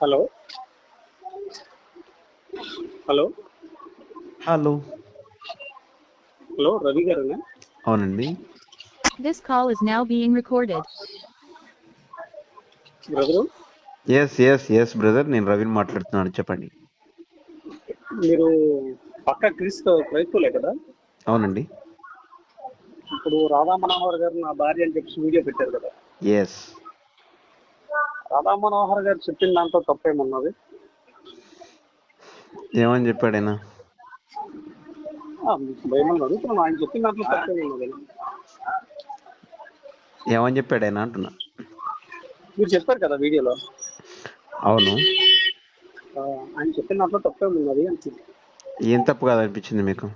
Hello hello hello. Hello Ravi గారేనా? అవునండి. This call is now being recorded. Brother, yes brother, నేను రవిని మాట్లాడుతున్నాను, చెప్పండి. మీరు పక్క క్రైస్తవులే కదా? అవునండి. ఇప్పుడు రాధా మనోహర్ గారు నా భార్య అని చెప్పి వీడియో పెట్టారు కదా. ఎస్. రాధా మనోహర్ గారు చెప్పిన దాంట్లో తప్పేమన్నది? ఏమని చెప్పాడు ఆయన? భయమని అడుగుతున్నాను, ఆయన చెప్పిన దాంట్లో తప్పేమన్నది? ఏమని చెప్పాడు ఆయన అంటున్నా. మీరు చెప్పారు కదా వీడియోలో. అవును. ఆయన చెప్పిన దాంట్లో తప్పేమన్నది అంటున్నా. ఏం తప్పు కాదు అనిపించింది మీకు?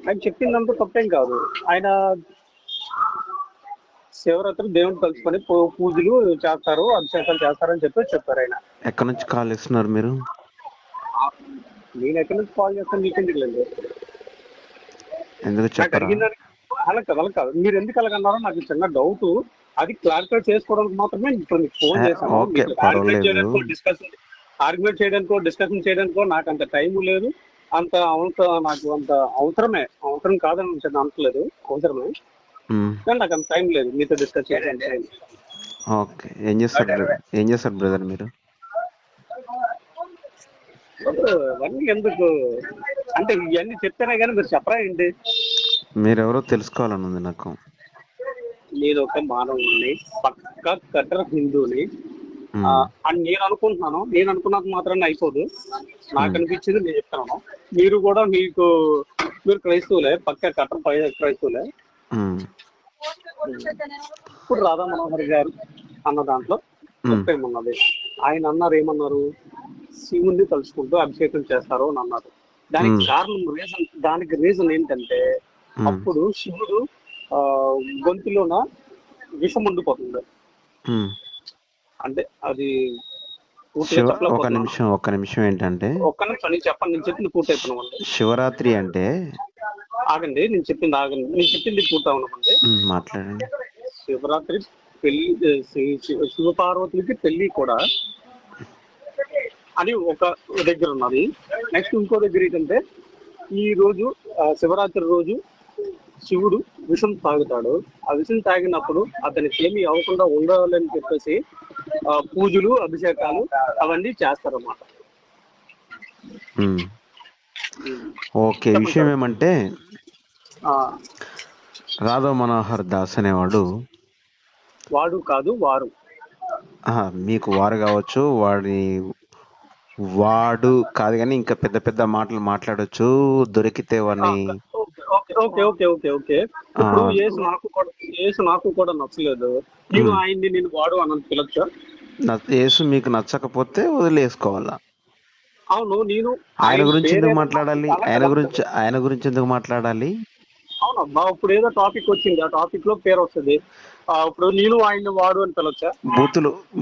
ఆయన చెప్పిన దాంట్లో తప్పేం కాదు. ఆయన శివరాత్రి దేవుని కలుసుకొని పూజలు చేస్తారు, అభిషేకాలు చేస్తారని చెప్పారు ఆయన. ఎక్కడి నుంచి కాల్ చేస్తున్నారు మీరు? నేను ఎక్కడి నుంచి కాల్ చేస్తాను మీకెందుకు లేదు? ఎందుకు చెప్పరా? అలా కాదు, మీరు ఎందుకు అలాగన్నారో నాకు చిన్న డౌట్. అది క్లారిఫై చేసుకోవడానికి మాత్రమే ఇప్పుడు మీకు ఫోన్ చేశాను. ఆర్గ్యుమెంట్ చేయడానికో డిస్కషన్ చేయడానికో నాకు అంత టైం లేదు. నాకు అంత అవసరం కాదని అనట్లేదు, అవసరమే, కానీ నాకు అంత టైం లేదు మీతో డిస్కస్ చేయడానికి. ఓకే. ఏం చేస్తారు బ్రదర్ మీరు? ఇవన్నీ ఎందుకు అంటే ఇవన్నీ చెప్తేనే కానీ మీరు చెప్పరా ఏంటి? మీరెవరో తెలుసుకోవాలని ఉంది నాకు. నేను ఒక మానవుడిని, పక్కా కట్టర్ హిందూని అని నేను అనుకుంటున్నాను. నేను అనుకున్నది మాత్రాన్ని అయిపోదు, నాకు అనిపించింది నేను చెప్తాను. మీరు కూడా మీరు క్రైస్తవులే, పక్కా కట్టర్ క్రైస్తవులే. ఇప్పుడు రాధా మనోహర్ గారు అన్న దాంట్లో తప్పేమన్నది? ఆయన అన్నారు, ఏమన్నారు? శివుణ్ణి తలుచుకుంటూ అభిషేకం చేస్తారు అని అన్నారు. దానికి కారణం దానికి రీజన్ ఏంటంటే, అప్పుడు శివుడు గొంతులోన విషం ఉండిపోతుంది. అంటే అది ఒక నిమిషం ఏంటంటే, నేను చెప్పింది పూర్తి అయిపోయినామండి. శివరాత్రి అంటే ఆగండి, నేను చెప్పింది పూర్తి అవునామండి. మాట్లాడండి. శివరాత్రి పెళ్లి, శివపార్వతులకి పెళ్లి కూడా అని ఒక దగ్గర ఉన్నది. నెక్స్ట్ ఇంకో దగ్గర ఏంటంటే, ఈ రోజు శివరాత్రి రోజు శివుడు విషం తాగుతాడు. ఆ విషం తాగినప్పుడు అతనికి ఏమి అవ్వకుండా ఉండాలని చెప్పేసి పూజలు అభిషేకాలు అవన్నీ చేస్తారన్నమాట. ఓకే. విషయం ఏమంటే, రాధా మనోహర్ దాస్ అనేవాడు, వాడు కాదు వారు, మీకు వారు కావచ్చు, వాడు కాదు కానీ ఇంకా పెద్ద పెద్ద మాటలు మాట్లాడొచ్చు దొరికితే వాడిని. ఇప్పుడు యేసు నాకు కూడా నచ్చలేదు. నేను ఆయన్ని నేను వాడు అని పిలచ్చా? యేసు మీకు నచ్చకపోతే వదిలేసుకోవాలా? అవును. నేను ఆయన గురించి ఎందుకు మాట్లాడాలి? ఆయన గురించి ఎందుకు మాట్లాడాలి? అవునబ్బా, ఇప్పుడు ఏదో టాపిక్ వచ్చింది, ఆ టాపిక్ లో పేరు వస్తుంది. ఇప్పుడు నేను ఆయన్ని వాడు అని పిలవచ్చా?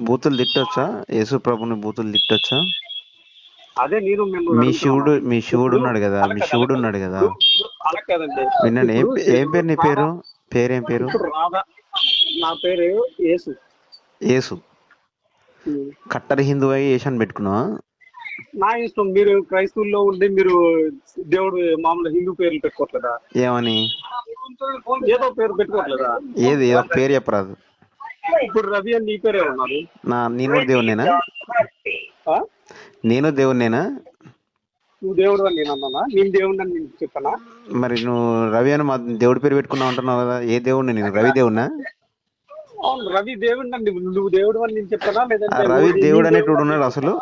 బూతులు తిట్టొచ్చా? యేసు ప్రభుని బూతులు తిట్టొచ్చా? అదే నేను మీ శివుడు ఉన్నాడు కదా. అలా కాదండి. వినండి. ఏం పేరు నీ పేరు? పేరేం పేరు? నా పేరు యేసు. యేసు. కట్టర్ హిందూ అయ్యి యేసు పెట్టుకున్నావా? నా ఇష్టం. మీరు క్రైస్తవుల్లో ఉండి మీరు దేవుడు మామూలు హిందూ పేర్లు పెట్టుకోవట్లేదా? ఏమని? ఏదో పేరు పెట్టుకోవట్లేదా? ఏదో పేరు చెప్పరాదు. ఇప్పుడు రవి అని నీ పేరే ఉన్నారు. నేను కూడా దేవుడినేనా? నేను దేవుడినేనా? నువ్వు దేవుడు అని నేను అన్నానా? నేను దేవుడిని అని నేను చెప్పానా? మరి నువ్వు రవి అని మా దేవుడి పేరు పెట్టుకున్నావు అంటున్నావు కదా. ఏ దేవుడిని? నేను రవి దేవుడినా? అవును, రవి దేవుడిని అండి. నువ్వు దేవుడు అని నేను చెప్పానా? లేదంటే రవి దేవుడు అనేటోడు ఉన్నాడు అసలు?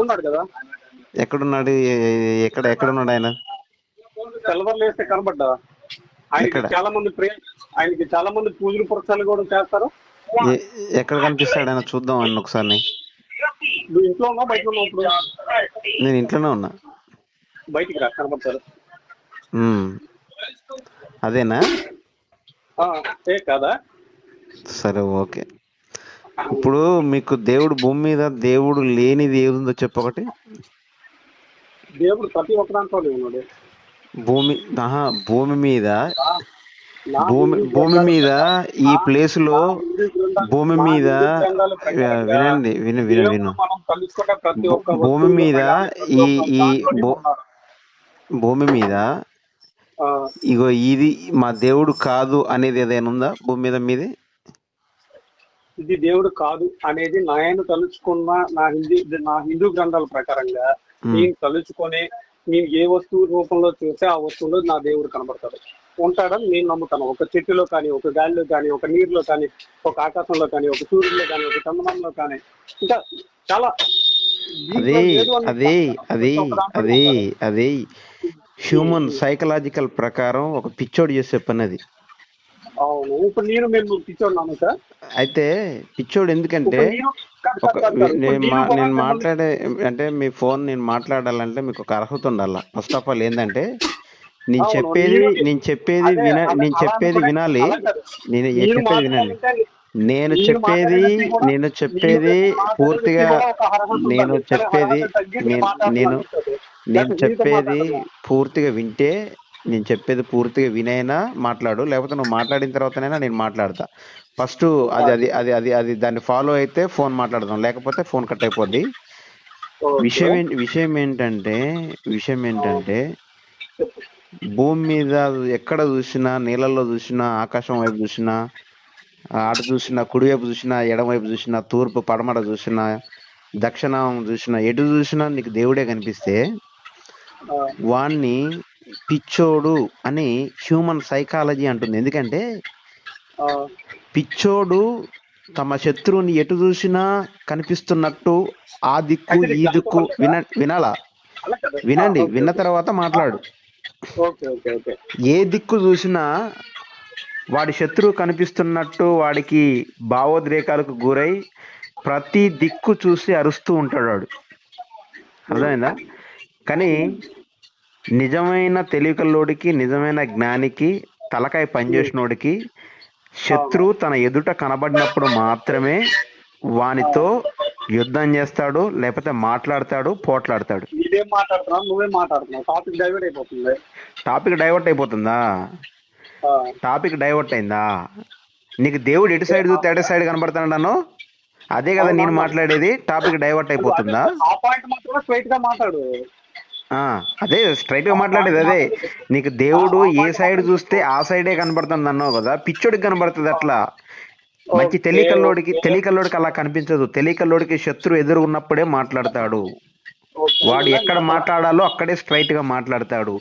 ఉన్నాడు కదా. ఎక్కడున్నాడు? ఎక్కడున్నాడు ఆయన? తెల్లవారులు వేస్తే కనబడ్డా? ఆయనకి చాలా మంది పూజలు పురస్కారాలు కూడా చేస్తారు. ఎక్కడ కనిపిస్తాడు ఆయన? చూద్దాం అన్న ఒకసారి. నువ్వు ఇంట్లో ఉన్నా బయట ఉన్నావు? ఇప్పుడు నేను ఇంట్లోనే ఉన్నా. బయటికి రా, కనబడతారు. అదేనా? కాదా? సరే, ఓకే. ఇప్పుడు మీకు దేవుడు భూమి మీద దేవుడు లేనిది ఏదుందో చెప్పొకటి. దేవుడు ప్రతి ఒక్క దాంట్లో ఉన్నాడు. భూమి మీద నా భూమి హిందూ భూమి గ్రంథాల మీద ప్రకారం ఈ నా ప్లేస్ లో నా హిందూ భూమి నా మీద హిందూ గ్రంథాల ప్రకారంగా వినండి, విను విను దేవుడు విను. మనం తలుచుకున్న ప్రతి ఒక్క భూమి వస్తువులో మీద కానీ ప్రతి ఈ ఒక్క ఈ దాంట్లోనే భూ ఉన్నారు. భూమి మీద ఆ, ఇగో ఇది మా దేవుడు కాదు అనేది ఏదైనా ఉందా భూమి మీద మీది? ఇది దేవుడు కాదు అనేది నేను తలుచుకున్న నా హిందూ గ్రంథాల ప్రకారంగా నేను తలుచుకొని నేను ఏ వస్తువు రూపంలో చూస్తే ఆ వస్తువులో నా దేవుడు కనబడతాడు, ఉంటాడని నేను నమ్ముతాను. ఒక చెట్టులో కానీ, ఒక గాలిలో కానీ, ఒక నీరులో కానీ, ఒక ఆకాశంలో కానీ, ఒక సూర్యులో కానీ, ఒక చందనంలో కానీ, ఇంకా చాలా అదే దీంట్లో లేదు అని అదే చెప్తాను. అదే ప్రతి ఒక్క దాంట్లో అదే ఉంటాడు. అదే హ్యూమన్ సైకలాజికల్ ప్రకారం ఒక పిచ్చోడు చేసే పని అది. అవును, ఇప్పుడు మేము పిచ్చోడున్నాను సార్. అయితే పిచ్చోడు ఎందుకంటే ఇప్పుడు నేను కాదు, ఒక కాదు, కాదు, కాదు. ఇప్పుడు నేను కూడా నేను మిమ్మల్ని మాట్లాడే అంటే మీ ఫోన్ నేను మాట్లాడాలంటే మీకు ఒక అర్హత ఉండాల. ఫస్ట్ ఆఫ్ ఆల్ ఏంటంటే నేను అవును చెప్పేది నేను నేను చెప్పేది అదే విన అలా నేను అలా చెప్పేది అనుకునే వినాలి. అలా కాదు. నేను నేను చెప్పేది వినాలి. మాట్లాడాలంటే నేను నేను చెప్పేది మాట్లాడేది కూడా నేను నేను చెప్పేది మాట్లాడేది పూర్తిగా కూడా ఒక అర్హత నేను ఉండాలి. కానీ చెప్పేది అర్హత తగ్గి నేను నేను నేను మాట్లాడాలనిపిస్తుంది. నేను లేకపోతే మీతో చెప్పేది మాట్లాడను. పూర్తిగా వింటే, నేను చెప్పేది పూర్తిగా వినైనా మాట్లాడు, లేకపోతే నువ్వు మాట్లాడిన తర్వాతనైనా నేను మాట్లాడతా. ఫస్ట్ అది అది అది అది అది దాన్ని ఫాలో అయితే ఫోన్ మాట్లాడదాం, లేకపోతే ఫోన్ కట్ అయిపోద్ది. ఓకే. విషయం ఏంటంటే భూమి మీద ఎక్కడ చూసినా, నీళ్ళల్లో చూసినా, ఆకాశం వైపు చూసినా, అటు చూసినా, కుడివైపు చూసినా, ఎడమవైపు చూసినా, తూర్పు పడమట చూసినా, దక్షిణం చూసినా, ఎటు చూసినా నీకు దేవుడే కనిపిస్తే ఆ, వాణ్ణి పిచ్చోడు అని హ్యూమన్ సైకాలజీ అంటుంది. ఎందుకంటే ఆ, పిచ్చోడు తమ శత్రువుని ఎటు చూసినా కనిపిస్తున్నట్టు ఆ దిక్కు అయితే ఈ నీకు దిక్కు అనుకోలేదా? వినాలా? అలా కదా. వినండి, ఓకే, విన్న ఓకే. తర్వాత మాట్లాడు. Okay, okay, okay. ఏ దిక్కు చూసినా వాడి శత్రువు కనిపిస్తున్నట్టు వాడికి భావోద్రేకాలకు గురై ప్రతి దిక్కు చూసి అరుస్తూ ఉంటాడు వాడు. అర్థమైందా? కానీ నిజమైన తెలివికల్లోడికి, నిజమైన జ్ఞానికి, తలకాయ పనిచేసినోడికి శత్రువు తన ఎదుట కనబడినప్పుడు మాత్రమే వానితో యుద్ధం చేస్తాడు, లేకపోతే మాట్లాడతాడు, పోట్లాడతాడు. నీవేం మాట్లాడుతున్నావు, నువ్వేం మాట్లాడుతున్నావు, టాపిక్ డైవర్ట్ అయిపోతుంది. టాపిక్ డైవర్ట్ అయిపోతుందా? ఆ, టాపిక్ డైవర్ట్ అయిందా? నీకు దేవుడు ఎటు సైడ్ చూస్తే అటు సైడ్ కనబడతాడను, అదే కదా నేను అవునవును. మాట్లాడేది. టాపిక్ డైవర్ట్ అదే అయిపోతుందా? ఆ పాయింట్ మాత్రమే స్ట్రైట్ గా మాట్లాడు. అదే స్ట్రైట్ గా ఆ మాట్లాడేది పాయింట్ అదే. మాట్లాడు. నీకు దేవుడు ఆ ఏ పాయింట్ సైడ్ మాత్రం చూస్తే తీసుకో. ఆ సైడే కనబడుతుంది అన్నావు కదా, పిచ్చోడికి కనబడుతుంది అట్లా. మంచి ఓకే, ఓకే, తెలియకల్లోడికి అలా కనిపించదు. తెలియకల్లోడికి శత్రు ఎదురు ఉన్నప్పుడే మాట్లాడతాడు. ఓకే. వాడు అందులో ఎక్కడ మాట్లాడాలో అక్కడే స్ట్రైట్ గా మాట్లాడతాడు.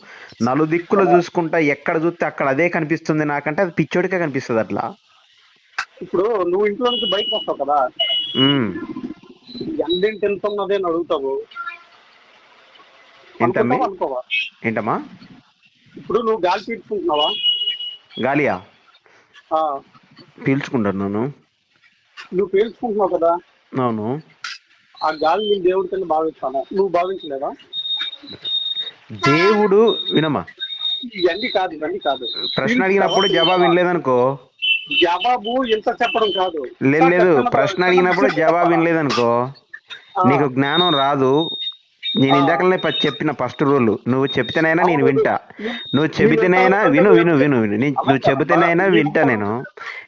నలుదిక్కులు చూసుకుంటా ఎక్కడ చూస్తే అక్కడ అదే కనిపిస్తుంది నాకంటే అది పిచ్చోడికే కనిపిస్తుంది అట్లా. ఇప్పుడు నువ్వు ఇంట్లో నుంచి బయటకు వస్తావు కదా, ఉమ్. ఎండేంటి ఎంత ఉన్నది అని అడుగుతావు, ఏంటమ్మి? అనుకుంటావా అనుకోవా? ఏంటమ్మా? ఇప్పుడు నువ్వు గాలి పీల్చుకుంటున్నావా? గాలియా? ఆ, పీల్చుకుంటున్నాను. నువ్వు పీల్చుకుంటున్నావు కదా, అవును. ఆ గాలి నేను దేవుడి కింద భావిస్తాను, నువ్వు భావించలేదా? దేవుడు వినమ్మా, ఇవన్నీ కాదు, ఇవన్నీ కాదు. ప్రశ్న అడిగినప్పుడు జవాబు వినలేదనుకో. జవాబు ఎంత చెప్పడం కాదు. లేదు, చిన్న ప్రశ్న చిన్న అడిగినప్పుడు విషయం జవాబు చెప్పాలా? వినలేదనుకో, ఆ, నీకు జ్ఞానం రాదు. నేను ఆ. ఇందాకనే చెప్పిన ఫస్ట్ రూల్, నువ్వు చెబితేనైనా నేను అవును, వింటా. నువ్వు నేను చెబితేనైనా వింటాను విను అంటే విను నువ్వు విను విను అలా నువ్వు కాదమ్మా, చెబితేనైనా నేను వింటా. వింటాను.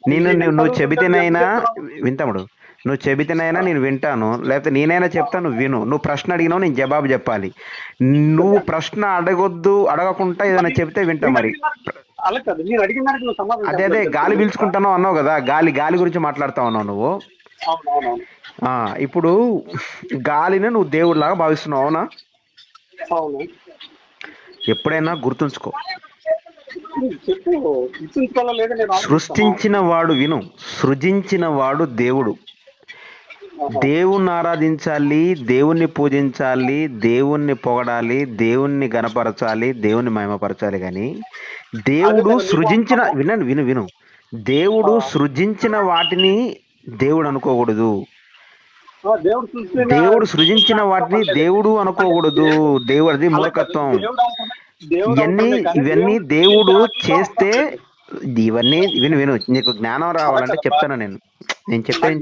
నువ్వు వింటాను అంటే నువ్వు ఎంత చెబితేనైనా చెప్తున్నావు? వింటాముడు. నువ్వు చెబితేనైనా నేను వింటాను, లేకపోతే నేనైనా చెప్తా, నువ్వు విను. నువ్వు ప్రశ్న అడిగినావు, నేను జవాబు చెప్పాలి. నువ్వు ప్రశ్న అడగకుండా ఏదైనా మరి చెబితే వింటా. నేను మరి అడిగిన దానికి అలా కాదు, నేను అడిగిన దానికి నువ్వు సమాధానం అదే చెప్పలేదు గాలి తెలుసా? పీల్చుకుంటాను అన్నావు కదా, గాలి గురించి మాట్లాడుతా ఉన్నావు నువ్వు. అవునవునవును. ఇప్పుడు గాలిని నువ్వు దేవుడిలాగా భావిస్తున్నావు, అవునా? అవును, ఎప్పుడైనా గుర్తుంచుకో, చెప్పు. ఇచ్చించుకోవాలా లేదా నేను ఆలోచిస్తాను. సృష్టించిన వాడు విను, సృజించిన వాడు దేవుడు. దేవుణ్ణి ఆరాధించాలి, దేవుణ్ణి పూజించాలి, దేవుణ్ణి పొగడాలి, దేవుణ్ణి గణపరచాలి, దేవుణ్ణి మహిమపరచాలి. కానీ దేవుడు సృజించిన, వినండి, విను విను దేవుడు సృజించిన వాటిని దేవుడు అనుకోకూడదు. దేవుడు సృజించిన వాటిని దేవుడు అనుకోకూడదు. దేవుడిది మూర్ఖత్వం. ఇవన్నీ దేవుడు చేస్తే, ఇవన్నీ విను విను నీకు జ్ఞానం రావాలంటే చెప్తాను. నేను చెప్పేది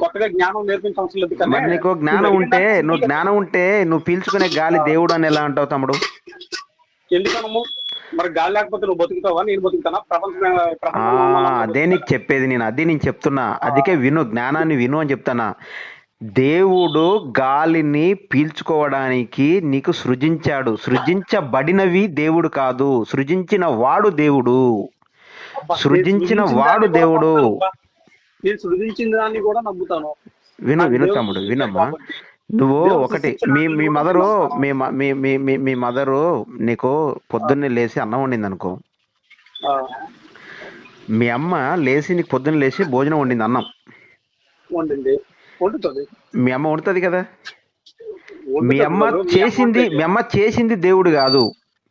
కొత్తగా జ్ఞానం నేర్పించవలసిన లేదు కానీ మరి నీకు జ్ఞానం ఉంటే నువ్వు పీల్చుకునే గాలి దేవుడు అని ఎలా అంటావు తమ్ముడు? ఎందుకనము మరి గాలి లేకపోతే నువ్వు బతుకుతావా, నేను బతుకుతానా? ప్రపంచంలో అదే నీకు చెప్పేది, నేను చెప్తున్నా. అందుకే విను, జ్ఞానాన్ని విను అని చెప్తానా. దేవుడు గాలిని పీల్చుకోవడానికి నీకు సృజించాడు. సృజించబడినవి దేవుడు కాదు, సృజించిన వాడు దేవుడు. సృజించిన వాడు దేవుడు. నేను సృజించిన దాన్ని కూడా నమ్ముతాను. విను తమ్ముడు, వినమ్మా. నువ్వు ఒకటి, మీ మదరు మీ మదరు నీకు పొద్దున్నే లేచి అన్నం వండింది అనుకో. మీ అమ్మ లేచి నీకు పొద్దున్న లేచి భోజనం వండింది, అన్నం వండుతుంది. మీ అమ్మ వండుతుంది కదా. మీ అమ్మ చేసింది దేవుడు కాదు.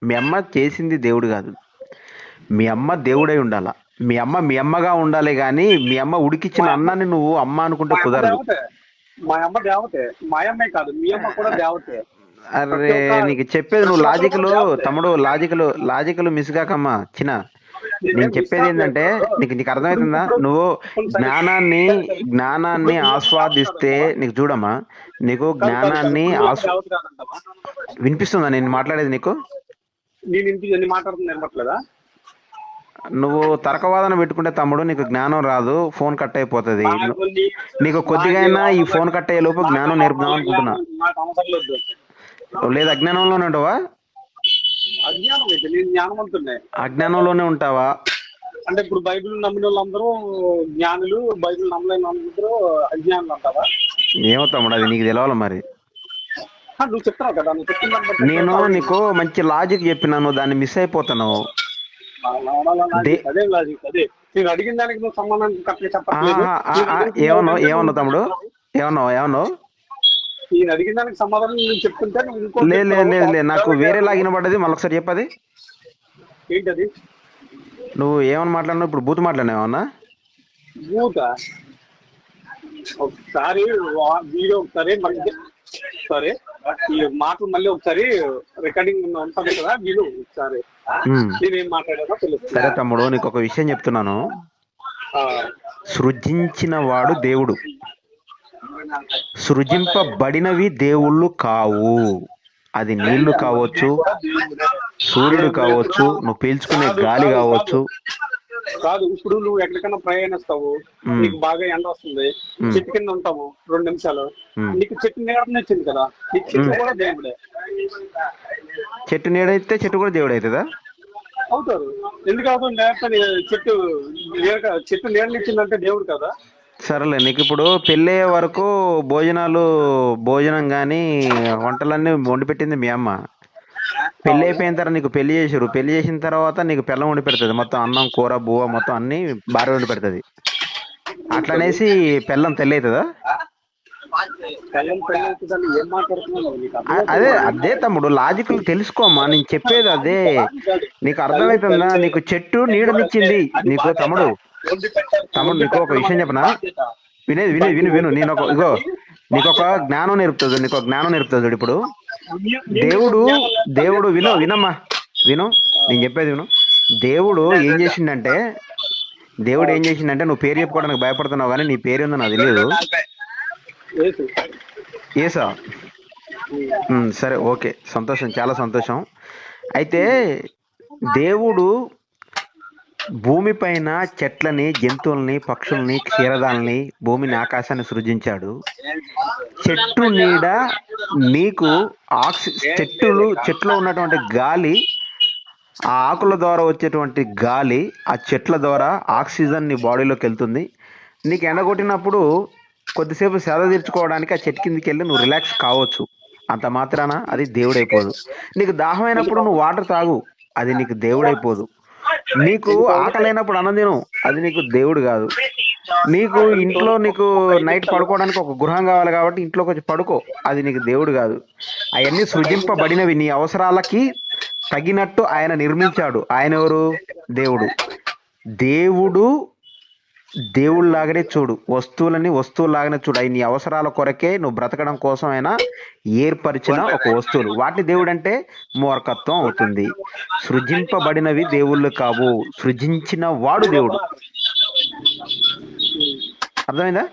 మీ అమ్మ చేసింది దేవుడు కాదు. మీ అమ్మ దేవుడై ఉండాలా. మీ అమ్మగా ఉండాలి కానీ మీ అమ్మ ఉడికిచ్చిన అన్నాన్ని నువ్వు అమ్మ అనుకుంటే కుదరదు. మా అమ్మ దేవతే, మా అమ్మే కాదు మీ అమ్మ కూడా దేవతే. అరే నీకు చెప్పేది నువ్వు లాజికల్ తమ్ముడు, లాజికల్ మిస్ కాకమ్మా చిన్న. నేను చెప్పేది ఏంటంటే నీకు అర్థమవుతుందా? నువ్వు జ్ఞానాన్ని ఆస్వాదిస్తే నీకు చూడమ్మా, నీకు జ్ఞానాన్ని వినిపిస్తుందా నేను మాట్లాడేది నీకు? నువ్వు తర్కవాదన పెట్టుకుంటే తమ్ముడు నీకు జ్ఞానం రాదు, ఫోన్ కట్ అయిపోతుంది. నీకు కొద్దిగా అయినా ఈ ఫోన్ కట్ అయ్యే లోపు జ్ఞానం నేర్పుదాం అనుకుంటున్నా. లేదు అజ్ఞానంలోనే ఉంటావా? అజ్ఞానంలోనే ఉంటావా? అంటే ఇప్పుడు బైబిల్ నమ్మిన వాళ్ళందరూ జ్ఞానులు, బైబిల్ నమ్మలేని వాళ్ళందరూ అజ్ఞానులు అంటావా? ఏమో తమ్ముడు, అది నీకు తెలవాలి మరి. నువ్వు చెప్తావు కదా, నువ్వు చెప్తున్నా. నేను నీకు మంచి లాజిక్ చెప్పినాను, దాన్ని మిస్ అయిపోతాను. అదే లాజిక్, అదే నేను అడిగిన దానికి నువ్వు సమాధానం కరెక్ట్గా చెప్పట్లేదు. ఏమన్నావు తమ్ముడు? ఏమన్నావు? నేను అడిగిన దానికి సమాధానం నేను చెప్తుంటే లేదు నాకు వేరే లాగిన పడ్డది. మళ్ళొకసారి చెప్పది ఏంటది? నువ్వు ఏమని మాట్లాడినావు ఇప్పుడు? బూత్ మాట్లాడినావు ఏమన్నా? బూత ఒకసారి వీడియో ఒకసారి సరే ఈ మాటలు మళ్ళీ ఒకసారి రికార్డింగ్ ఉంటుంది కదా, వీళ్ళు ఒకసారి నేనేం మాట్లాడానో తెలుసు. సరే తమ్ముడు, నీకు ఒక విషయం చెప్తున్నాను. సృజించిన వాడు దేవుడు, సృజింపబడినవి దేవుళ్ళు కావు. అది నీళ్లు కావచ్చు, సూర్యుడు కావచ్చు, నువ్వు పీల్చుకునే గాలి కావచ్చు. కాదు, ఇప్పుడు నువ్వు ఎక్కడికైనా ప్రయాణిస్తావు, నీకు బాగా ఎండ వస్తుంది, చెట్టు కింద ఉంటావు 2 నిమిషాలు, నీకు చెట్టు నీడనిచ్చింది కదా, నీకు చెట్టు కూడా దేవుడే. చెట్టు నీడైతే చెట్టు కూడా దేవుడు అవుతుందా? అవుతారు. ఎందుకు అవుతుంది? చెట్టు నీడనిచ్చిందంటే దేవుడు కదా. సరేలే, నీకు ఇప్పుడు పెళ్ళి అయ్యే వరకు భోజనం కానీ వంటలన్నీ వండి పెట్టింది మీ అమ్మ. పెళ్ళి అయిపోయిన తర్వాత నీకు పెళ్లి చేసిన తర్వాత నీకు పిల్లం వండి పెడుతుంది. మొత్తం అన్నం, కూర, బువ్వ మొత్తం అన్ని భార్య వండి పెడుతుంది. అట్లనేసి పిల్లం తెల్లి అవుతుందా? అదే తమ్ముడు, లాజికల్ తెలుసుకోమ్మా. నేను చెప్పేది అదే, నీకు అర్థమవుతుందా? నీకు చెట్టు నీడనిచ్చింది నీకు. తమ్ముడు నీకు ఒక విషయం చెప్పనా? విను. నేను నీకు ఒక జ్ఞానం నేర్పుతుంది. ఇప్పుడు దేవుడు వినమ్మా, నేను చెప్పేది విను. దేవుడు ఏం చేసిండంటే నువ్వు పేరు చెప్పుకోవడానికి భయపడుతున్నావు కానీ నీ పేరు ఉందో నాకు తెలియదు. ఏసా? సరే, ఓకే, సంతోషం, చాలా సంతోషం. అయితే దేవుడు భూమి పైన చెట్లని, జంతువుల్ని, పక్షుల్ని, క్షీరదాలని, భూమిని, ఆకాశాన్ని సృజించాడు. చెట్టు నీడ నీకు చెట్లో ఉన్నటువంటి గాలి, ఆ ఆకుల ద్వారా వచ్చేటువంటి గాలి, ఆ చెట్ల ద్వారా ఆక్సిజన్ నీ బాడీలోకి వెళ్తుంది. నీకు ఎండగొట్టినప్పుడు కొద్దిసేపు సేద తీర్చుకోవడానికి ఆ చెట్టు కిందికి వెళ్ళి నువ్వు రిలాక్స్ కావచ్చు. అంత మాత్రాన అది దేవుడైపోదు. నీకు దాహం అయినప్పుడు నువ్వు వాటర్ తాగు, అది నీకు దేవుడైపోదు. నీకు ఆకలైనప్పుడు అన్నం తిను, అది నీకు దేవుడు కాదు. నీకు ఇంట్లో నైట్ పడుకోవడానికి ఒక గృహం కావాలి కాబట్టి ఇంట్లోకి వచ్చి పడుకో, అది నీకు దేవుడు కాదు. అవన్నీ సృజింపబడినవి, నీ అవసరాలకి తగినట్టు ఆయన నిర్మించాడు. ఆయన ఎవరు? దేవుడు దేవుళ్ళలాగానే చూడు, వస్తువులాగానే చూడు. అవి నీ అవసరాల కొరకే, నువ్వు బ్రతకడం కోసం అయినా ఏర్పరిచిన ఒక వస్తువులు. వాటిని దేవుడు అంటే మూర్ఖత్వం అవుతుంది. సృజింపబడినవి దేవుళ్ళు కావు, సృజించిన వాడు దేవుడు. అర్థమైందా?